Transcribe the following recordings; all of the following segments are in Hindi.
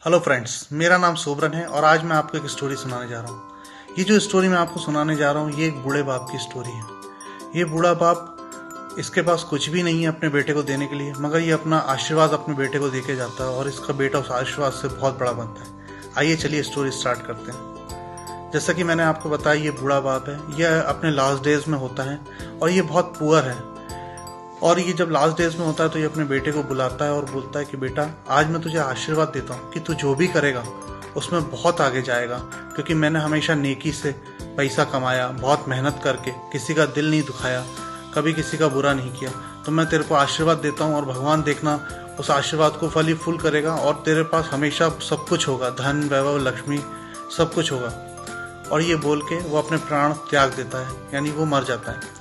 हेलो फ्रेंड्स, मेरा नाम सोबरन है और आज मैं आपको एक स्टोरी सुनाने जा रहा हूँ। ये जो स्टोरी मैं आपको सुनाने जा रहा हूँ ये एक बूढ़े बाप की स्टोरी है। ये बूढ़ा बाप, इसके पास कुछ भी नहीं है अपने बेटे को देने के लिए, मगर ये अपना आशीर्वाद अपने बेटे को देके जाता है और इसका बेटा उस आशीर्वाद से बहुत बड़ा बनता है। आइए चलिए स्टोरी स्टार्ट करते हैं। जैसा कि मैंने आपको बताया, ये बूढ़ा बाप है, यह अपने लास्ट डेज में होता है और ये बहुत पुअर है। और ये जब लास्ट डेज में होता है तो ये अपने बेटे को बुलाता है और बोलता है कि बेटा, आज मैं तुझे आशीर्वाद देता हूँ कि तू जो भी करेगा उसमें बहुत आगे जाएगा, क्योंकि मैंने हमेशा नेकी से पैसा कमाया, बहुत मेहनत करके, किसी का दिल नहीं दुखाया, कभी किसी का बुरा नहीं किया। तो मैं तेरे को आशीर्वाद देता हूँ और भगवान देखना उस आशीर्वाद को फली फूल करेगा और तेरे पास हमेशा सब कुछ होगा, धन वैभव लक्ष्मी सब कुछ होगा। और ये बोल के वो अपने प्राण त्याग देता है, यानी वो मर जाता है।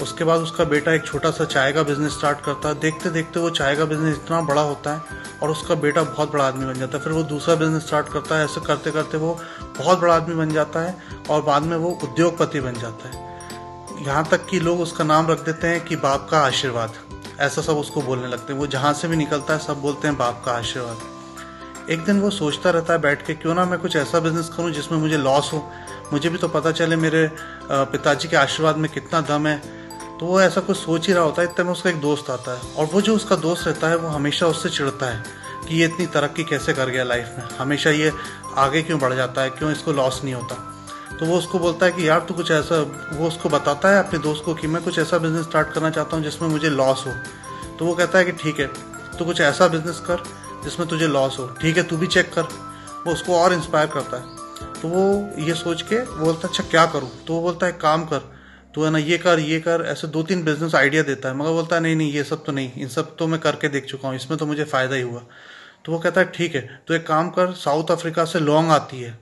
उसके बाद उसका बेटा एक छोटा सा चाय का बिजनेस स्टार्ट करता है। देखते देखते वो चाय का बिजनेस इतना बड़ा होता है और उसका बेटा बहुत बड़ा आदमी बन जाता है। फिर वो दूसरा बिजनेस स्टार्ट करता है। ऐसे करते करते वो बहुत बड़ा आदमी बन जाता है और बाद में वो उद्योगपति बन जाता है। यहाँ तक कि लोग उसका नाम रख देते हैं कि बाप का आशीर्वाद, ऐसा सब उसको बोलने लगते हैं। वो जहाँ से भी निकलता है सब बोलते हैं बाप का आशीर्वाद। एक दिन वो सोचता रहता है बैठ के, क्यों ना मैं कुछ ऐसा बिजनेस करूँ जिसमें मुझे लॉस हो, मुझे भी तो पता चले मेरे पिताजी के आशीर्वाद में कितना दम है। तो वो ऐसा कुछ सोच ही रहा होता है, इतने में उसका एक दोस्त आता है और वो जो उसका दोस्त रहता है वो हमेशा उससे चिढ़ता है कि ये इतनी तरक्की कैसे कर गया लाइफ में, हमेशा ये आगे क्यों बढ़ जाता है, क्यों इसको लॉस नहीं होता। तो वो उसको बोलता है कि यार तू कुछ ऐसा, वो उसको बताता है अपने दोस्त को कि मैं कुछ ऐसा बिजनेस स्टार्ट करना चाहता हूँ जिसमें मुझे लॉस हो। तो वो कहता है कि ठीक है, तू कुछ ऐसा बिजनेस कर जिसमें तुझे लॉस हो, ठीक है तू भी चेक कर। वो उसको और इंस्पायर करता है। तो वो ये सोच के बोलता है अच्छा क्या करूँ। तो वो बोलता है काम कर, तो है ना, ये कर, ऐसे 2-3 बिजनेस आइडिया देता है, मगर बोलता है नहीं नहीं ये सब तो नहीं, इन सब तो मैं करके देख चुका हूँ, इसमें तो मुझे फ़ायदा ही हुआ। तो वो कहता है ठीक है, तो एक काम कर, साउथ अफ्रीका से लौंग आती है,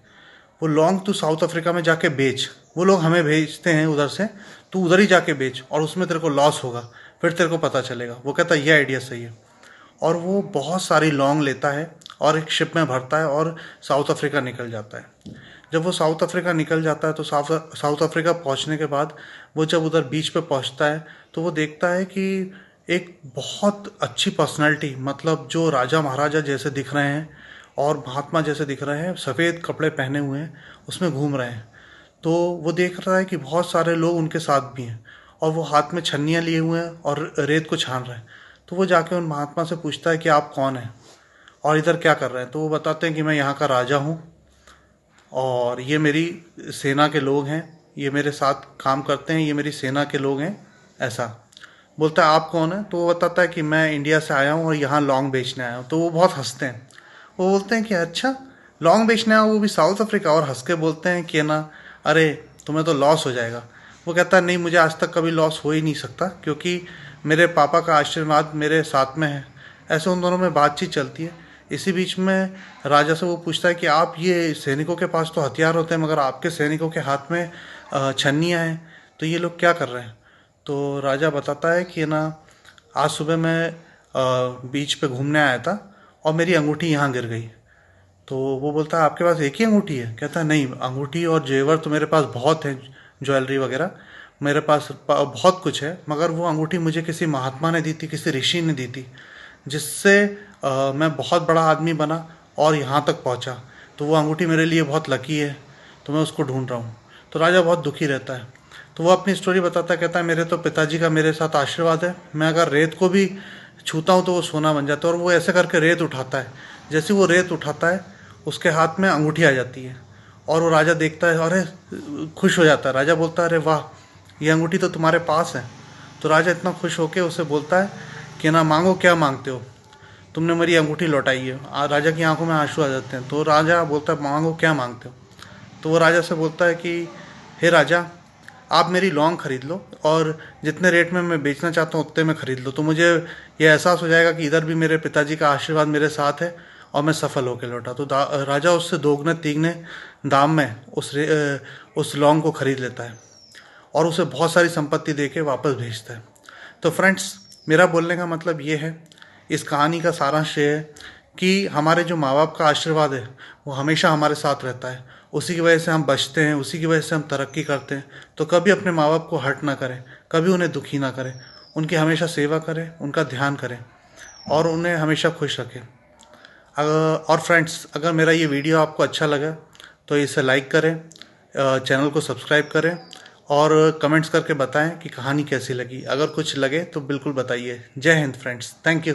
वो लौंग तू साउथ अफ्रीका में जाके बेच, वो लोग हमें भेजते हैं उधर से, तू उधर ही जाके बेच और उसमें तेरे को लॉस होगा, फिर तेरे को पता चलेगा। वो कहता है ये आइडिया सही है। और वो बहुत सारी लौंग लेता है और एक शिप में भरता है और साउथ अफ्रीका निकल जाता है। जब वो साउथ अफ्रीका निकल जाता है तो साउथ अफ्रीका पहुंचने के बाद वो जब उधर बीच पे पहुंचता है तो वो देखता है कि एक बहुत अच्छी पर्सनैलिटी, मतलब जो राजा महाराजा जैसे दिख रहे हैं और महात्मा जैसे दिख रहे हैं, सफ़ेद कपड़े पहने हुए हैं, उसमें घूम रहे हैं। तो वो देख रहा है कि बहुत सारे लोग उनके साथ भी हैं और वो हाथ में छन्नियाँ लिए हुए हैं और रेत को छान रहे हैं। तो वो जाके उन महात्मा से पूछता है कि आप कौन हैं और इधर क्या कर रहे हैं। तो वो बताते हैं कि मैं यहाँ का राजा हूँ और ये मेरी सेना के लोग हैं, ये मेरे साथ काम करते हैं, ये मेरी सेना के लोग हैं। ऐसा बोलता है आप कौन है। तो वो बताता है कि मैं इंडिया से आया हूँ और यहाँ लौंग बेचने आया हूँ। तो वो बहुत हंसते हैं। वो बोलते हैं कि अच्छा लौंग बेचने आया, वो भी साउथ अफ्रीका, और हंस के बोलते हैं कि ना अरे तुम्हें तो लॉस हो जाएगा। वो कहता है नहीं, मुझे आज तक कभी लॉस हो ही नहीं सकता क्योंकि मेरे पापा का आशीर्वाद मेरे साथ में है। ऐसे उन दोनों में बातचीत चलती है। इसी बीच में राजा से वो पूछता है कि आप, ये सैनिकों के पास तो हथियार होते हैं मगर आपके सैनिकों के हाथ में छन्नियाँ हैं, तो ये लोग क्या कर रहे हैं। तो राजा बताता है कि ना आज सुबह मैं बीच पे घूमने आया था और मेरी अंगूठी यहाँ गिर गई। तो वो बोलता है आपके पास एक ही अंगूठी है। कहता है नहीं, अंगूठी और जेवर तो मेरे पास बहुत है, ज्वेलरी वगैरह मेरे पास बहुत कुछ है, मगर वो अंगूठी मुझे किसी महात्मा ने दी थी, किसी ऋषि ने दी थी, जिससे मैं बहुत बड़ा आदमी बना और यहाँ तक पहुँचा। तो वो अंगूठी मेरे लिए बहुत लकी है, तो मैं उसको ढूंढ रहा हूँ। तो राजा बहुत दुखी रहता है। तो वो अपनी स्टोरी बताता है, कहता है मेरे तो पिताजी का मेरे साथ आशीर्वाद है, मैं अगर रेत को भी छूता हूँ तो वो सोना बन जाता है। और वो ऐसे करके रेत उठाता है, जैसे वो रेत उठाता है उसके हाथ में अंगूठी आ जाती है और वो राजा देखता है, अरे खुश हो जाता है। राजा बोलता है अरे वाह, ये अंगूठी तो तुम्हारे पास है। तो राजा इतना खुश होकर उसे बोलता है कि ना मांगो क्या मांगते हो, तुमने मेरी अंगूठी लौटाई है। राजा की आंखों में आंसू आ जाते हैं। तो राजा बोलता है मांगो क्या मांगते हो। तो वो राजा से बोलता है कि हे राजा, आप मेरी लौंग खरीद लो और जितने रेट में मैं बेचना चाहता हूँ उतने में खरीद लो, तो मुझे ये एहसास हो जाएगा कि इधर भी मेरे पिताजी का आशीर्वाद मेरे साथ है और मैं सफल होकर लौटा। तो राजा उससे दोगुने तीगने दाम में उस लौंग को खरीद लेता है और उसे बहुत सारी संपत्ति दे के वापस भेजता है। तो फ्रेंड्स, मेरा बोलने का मतलब ये है, इस कहानी का सारांश ये है कि हमारे जो माँ बाप का आशीर्वाद है वो हमेशा हमारे साथ रहता है। उसी की वजह से हम बचते हैं, उसी की वजह से हम तरक्की करते हैं। तो कभी अपने माँ बाप को हर्ट ना करें, कभी उन्हें दुखी ना करें, उनकी हमेशा सेवा करें, उनका ध्यान करें और उन्हें हमेशा खुश रखें। और फ्रेंड्स, अगर मेरा ये वीडियो आपको अच्छा लगा तो इसे लाइक करें, चैनल को सब्सक्राइब करें और कमेंट्स करके बताएं कि कहानी कैसी लगी। अगर कुछ लगे तो बिल्कुल बताइए। जय हिंद फ्रेंड्स, थैंक यू।